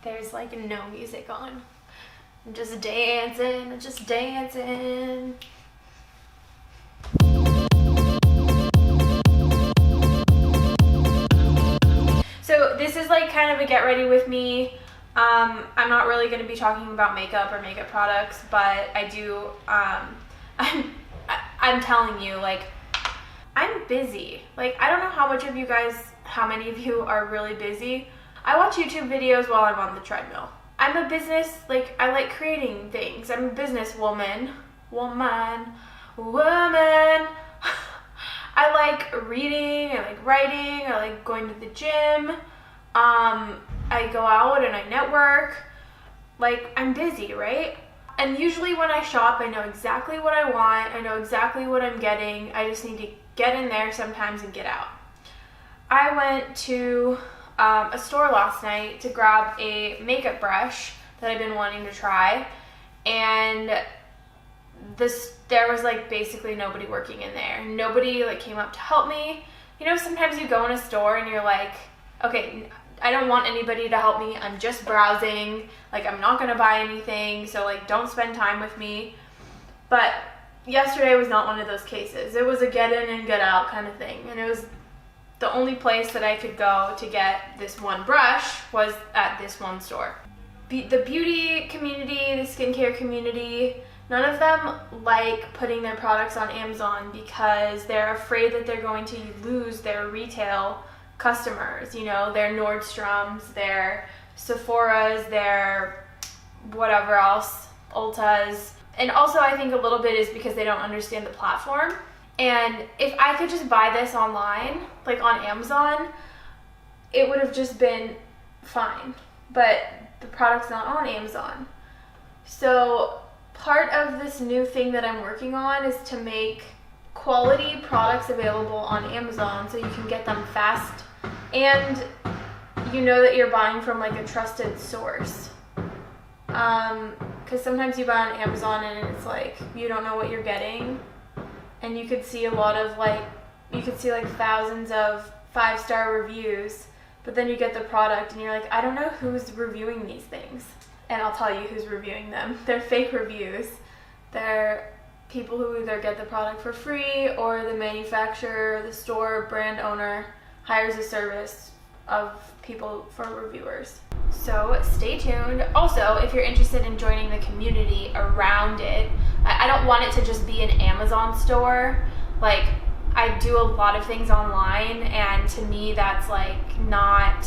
there's like no music on. I'm just dancing, So this is like kind of a get ready with me. I'm not really going to be talking about makeup or makeup products, but I do, I'm telling you, like, I'm busy. Like, I don't know how many of you are really busy. I watch YouTube videos while I'm on the treadmill. I'm a business, like, I like creating things. I'm a businesswoman. Woman. I like reading, I like writing, I like going to the gym. I go out and I network. Like, I'm busy, right? And usually when I shop, I know exactly what I want. I know exactly what I'm getting. I just need to get in there sometimes and get out. I went to a store last night to grab a makeup brush that I've been wanting to try, and there was like basically nobody working in there. Nobody like came up to help me. You know, sometimes you go in a store and you're like, okay, I don't want anybody to help me. I'm just browsing. Like, I'm not gonna buy anything, so like don't spend time with me. But yesterday was not one of those cases. It was a get in and get out kind of thing, and it was the only place that I could go to get this one brush was at this one store. The beauty community, the skincare community, none of them like putting their products on Amazon because they're afraid that they're going to lose their retail customers, you know, their Nordstroms, their Sephoras, their whatever else, Ultas. And also I think a little bit is because they don't understand the platform. And if I could just buy this online, like on Amazon, it would have just been fine. But the product's not on Amazon. So part of this new thing that I'm working on is to make quality products available on Amazon so you can get them fast and you know that you're buying from like a trusted source. Because sometimes you buy on Amazon and it's like you don't know what you're getting, and you could see thousands of 5-star reviews, but then you get the product and you're like, I don't know who's reviewing these things. And I'll tell you who's reviewing them. They're fake reviews. They're people who either get the product for free or the manufacturer, the store, brand owner hires a service of people for reviewers. So stay tuned. Also, if you're interested in joining the community around it, I don't want it to just be an Amazon store. Like, I do a lot of things online, and to me that's like not,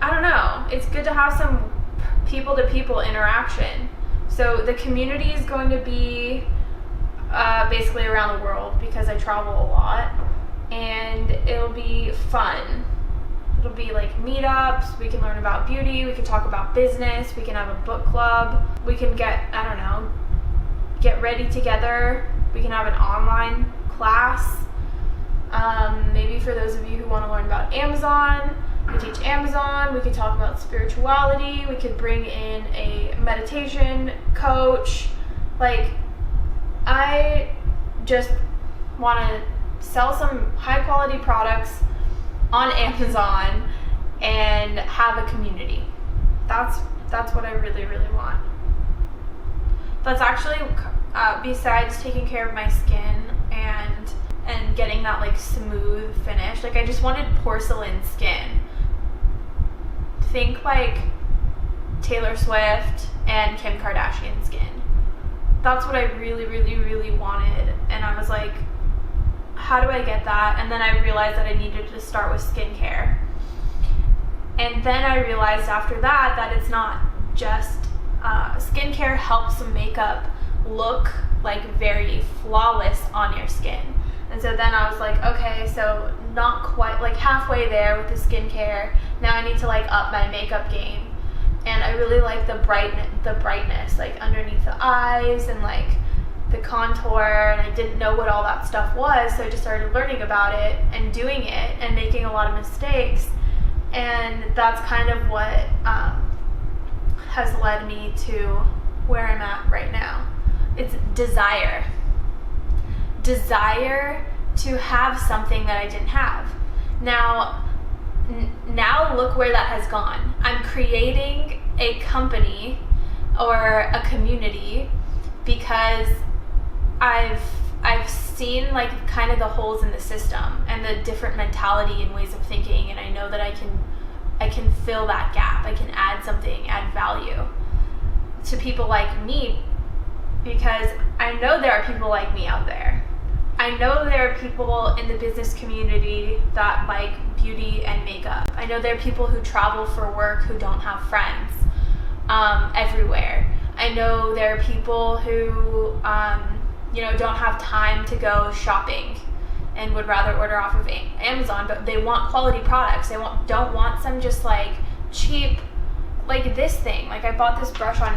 I don't know. It's good to have some people-to-people interaction. So the community is going to be basically around the world because I travel a lot, and it'll be fun. It'll be like meetups, we can learn about beauty, we can talk about business, we can have a book club, we can get ready together, we can have an online class. Maybe for those of you who want to learn about Amazon, we teach Amazon, we could talk about spirituality, we could bring in a meditation coach. Like, I just want to sell some high quality products on Amazon and have a community. That's what I really, really want. That's actually, besides taking care of my skin and getting that like smooth finish, like I just wanted porcelain skin. Think like Taylor Swift and Kim Kardashian skin. That's what I really, really, really wanted. And I was like, how do I get that? And then I realized that I needed to start with skincare. And then I realized after that it's not just skincare helps makeup look like very flawless on your skin. And so then I was like, okay, so not quite, like halfway there with the skincare. Now I need to like up my makeup game. And I really like the brightness, like underneath the eyes and like the contour, and I didn't know what all that stuff was, so I just started learning about it and doing it and making a lot of mistakes, and that's kind of what has led me to where I'm at right now. It's desire to have something that I didn't have. Now, now look where that has gone. I'm creating a company or a community because I've seen like kind of the holes in the system and the different mentality and ways of thinking, and I know that I can fill that gap. I can add something, add value to people like me, because I know there are people like me out there. I know there are people in the business community that like beauty and makeup. I know there are people who travel for work who don't have friends everywhere. I know there are people who don't have time to go shopping and would rather order off of Amazon, but they want quality products. They don't want some just like cheap, like this thing. Like I bought this brush on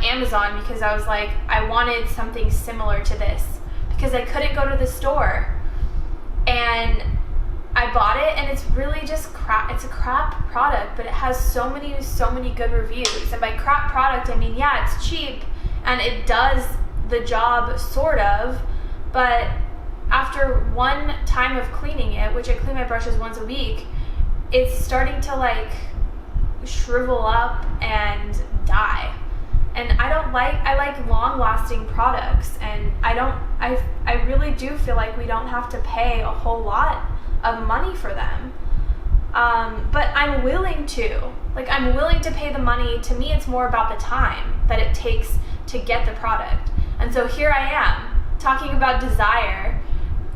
Amazon because I was like, I wanted something similar to this because I couldn't go to the store, and I bought it, and it's really just crap. It's a crap product, but it has so many good reviews. And by crap product, I mean, yeah, it's cheap and it does the job sort of, but after one time of cleaning it, which I clean my brushes once a week, it's starting to like shrivel up and die. And I like long-lasting products, and I really do feel like we don't have to pay a whole lot of money for them. But I'm willing to. Like, I'm willing to pay the money. To me, it's more about the time that it takes to get the product. And so here I am, talking about desire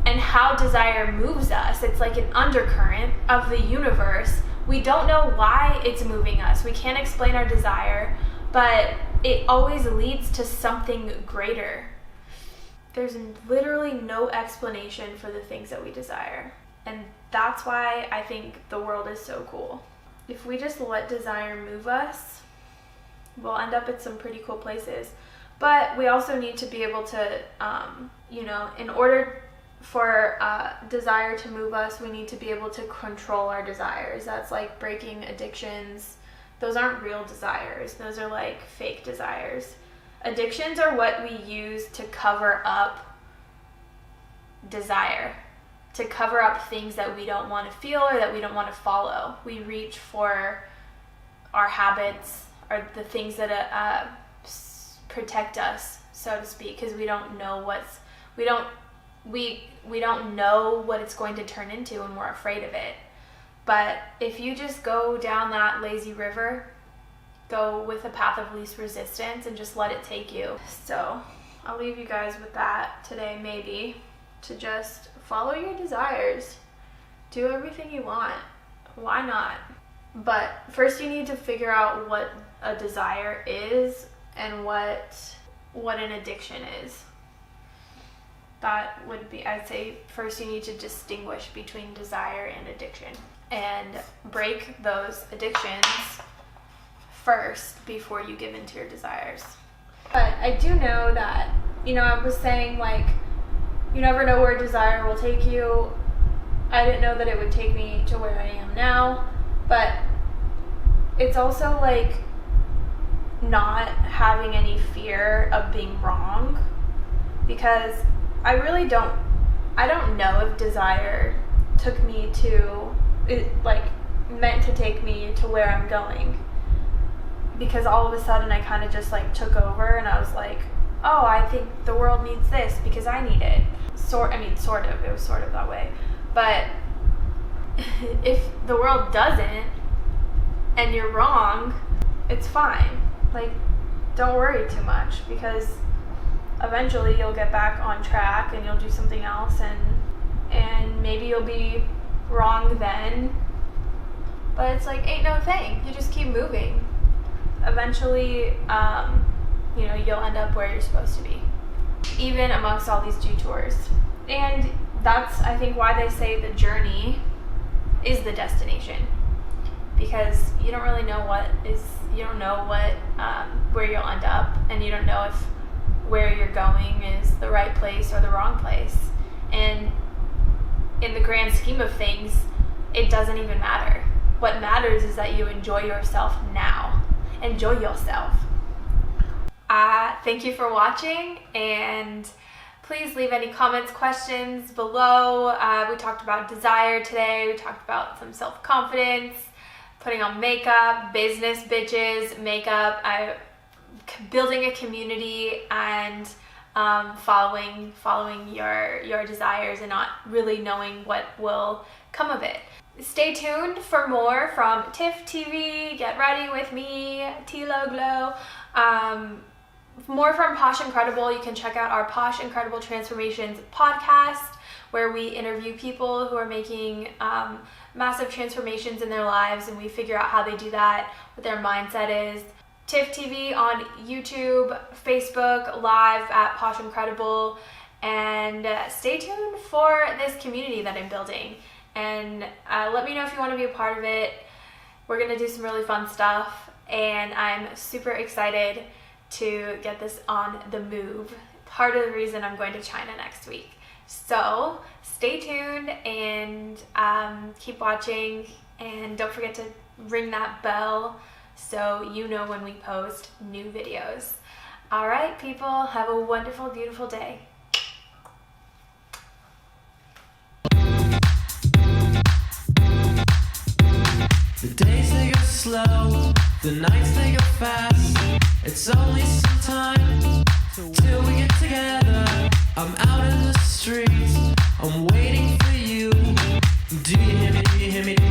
and how desire moves us. It's like an undercurrent of the universe. We don't know why it's moving us. We can't explain our desire, but it always leads to something greater. There's literally no explanation for the things that we desire. And that's why I think the world is so cool. If we just let desire move us, we'll end up at some pretty cool places. But we also need to be able to, in order for desire to move us, we need to be able to control our desires. That's like breaking addictions. Those aren't real desires. Those are like fake desires. Addictions are what we use to cover up desire, to cover up things that we don't want to feel or that we don't want to follow. We reach for our habits or the things that protect us, so to speak, because we don't know we don't know what it's going to turn into, and we're afraid of it. But if you just go down that lazy river, go with a path of least resistance and just let it take you. So I'll leave you guys with that today, maybe, to just follow your desires. Do everything you want. Why not? But first you need to figure out what a desire is and what an addiction is. That would be, I'd say, first you need to distinguish between desire and addiction and break those addictions first before you give into your desires. But I do know that, I was saying, like, you never know where desire will take you. I didn't know that it would take me to where I am now, but it's also like not having any fear of being wrong, because I don't know if desire took me to, meant to take me to where I'm going, because all of a sudden I kind of just like took over, and I was like, oh, I think the world needs this because I need it. Sort of, it was sort of that way. But if the world doesn't, and you're wrong, it's fine. Like, don't worry too much, because eventually you'll get back on track and you'll do something else, and maybe you'll be wrong then, but it's like, ain't no thing. You just keep moving. Eventually, you'll end up where you're supposed to be, even amongst all these detours. And that's, I think, why they say the journey is the destination, because you don't really know where you'll end up, and you don't know if where you're going is the right place or the wrong place. And in the grand scheme of things, it doesn't even matter. What matters is that you enjoy yourself now. Enjoy yourself. Thank you for watching, and Please leave any comments, questions below. We talked about desire today. We talked about some self-confidence, putting on makeup, business bitches, makeup, building a community, and following your desires and not really knowing what will come of it. Stay tuned for more from Tiff TV, Get Ready With Me, Tilo Glow. More from Posh Incredible. You can check out our Posh Incredible Transformations podcast, where we interview people who are making massive transformations in their lives, and we figure out how they do that, what their mindset is. Tiff TV on YouTube, Facebook, live at Posh Incredible, and stay tuned for this community that I'm building. And let me know if you want to be a part of it. We're going to do some really fun stuff, and I'm super excited to get this on the move. Part of the reason I'm going to China next week. So stay tuned and keep watching, and don't forget to ring that bell so you know when we post new videos. All right, people, have a wonderful, beautiful day. The days they go slow, the nights they go fast. It's only some time till we get together. I'm out in the streets, I'm waiting for you. Do you hear me? Do you hear me?